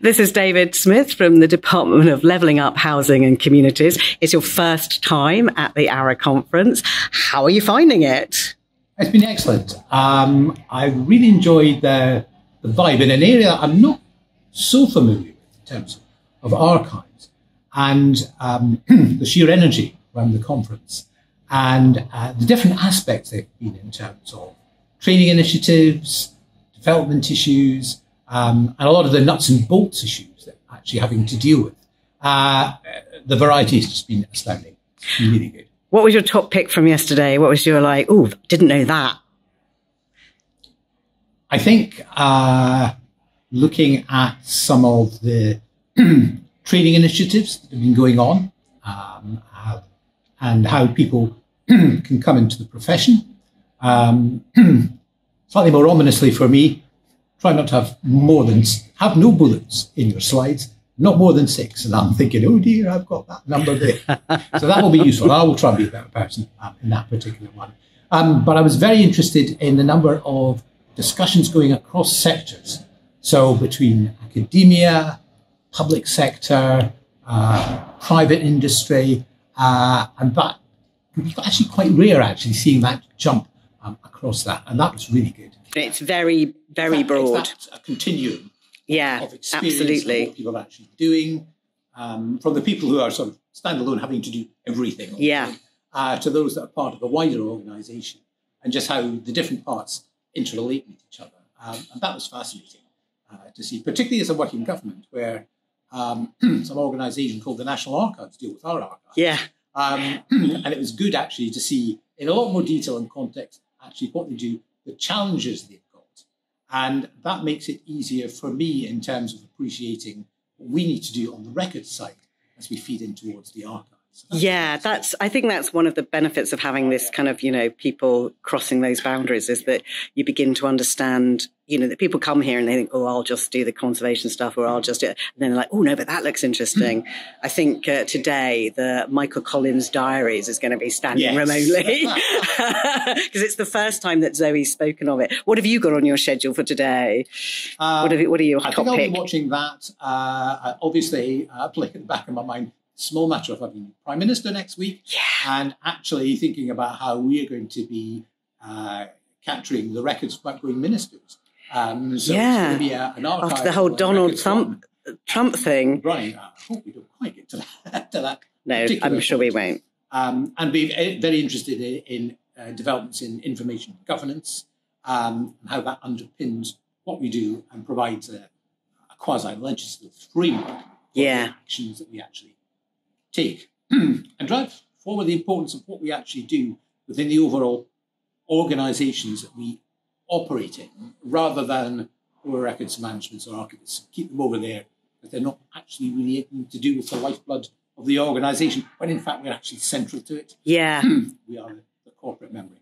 This is David Smith from the Department of Levelling Up Housing and Communities. It's your first time at the ARA Conference. How are you finding it? It's been excellent. I really enjoyed the vibe in an area I'm not so familiar with in terms of archives, and the sheer energy around the conference and the different aspects they've been in terms of training initiatives, development issues, and a lot of the nuts and bolts issues that we're actually having to deal with. The variety has just been astounding. It's been really good. What was your top pick from yesterday? What was your like, oh, didn't know that? I think looking at some of the training initiatives that have been going on and how people can come into the profession. Slightly more ominously for me, try not to have no bullets in your slides, not more than 6. And I'm thinking, oh dear, I've got that number there. So that will be useful. I will try and be a better person in that particular one. But I was very interested in the number of discussions going across sectors. So between academia, public sector, private industry, and that was actually quite rare, actually, seeing that jump across that. And that was really good. It's very, very broad. It's a continuum of experience absolutely. of what people are actually doing, from the people who are sort of standalone having to do everything, to those that are part of a wider organisation, and just how the different parts interrelate with each other. And that was fascinating to see, particularly as I work in government, where some organisation called the National Archives deal with our archives. And it was good actually to see in a lot more detail and context actually what they do, the challenges they've got. And that makes it easier for me in terms of appreciating what we need to do on the record side as we feed in towards the archives. I think that's one of the benefits of having this kind of, people crossing those boundaries, is that you begin to understand, that people come here and they think, oh, I'll just do the conservation stuff, or I'll just do it. And then they're like, oh, no, but that looks interesting. I think today the Michael Collins Diaries is going to be standing remotely because it's the first time that Zoe's spoken of it. What have you got on your schedule for today? What are your top I think I'll pick? be watching that. Obviously, playing at the back of my mind, small matter of having Prime Minister next week, and actually thinking about how we are going to be capturing the records of outgoing ministers. So it's going to be an archive. After the whole Donald Trump thing. Right. I hope we don't quite get to that. No, I'm sure we won't. And be very interested in developments in information governance, and how that underpins what we do and provides a quasi-legislative framework for the actions that we actually take and drive forward the importance of what we actually do within the overall organisations that we operate in, rather than our records management or archivists. Keep them over there, but they're not actually really anything to do with the lifeblood of the organisation, when in fact we're actually central to it. Yeah. We are the corporate memory.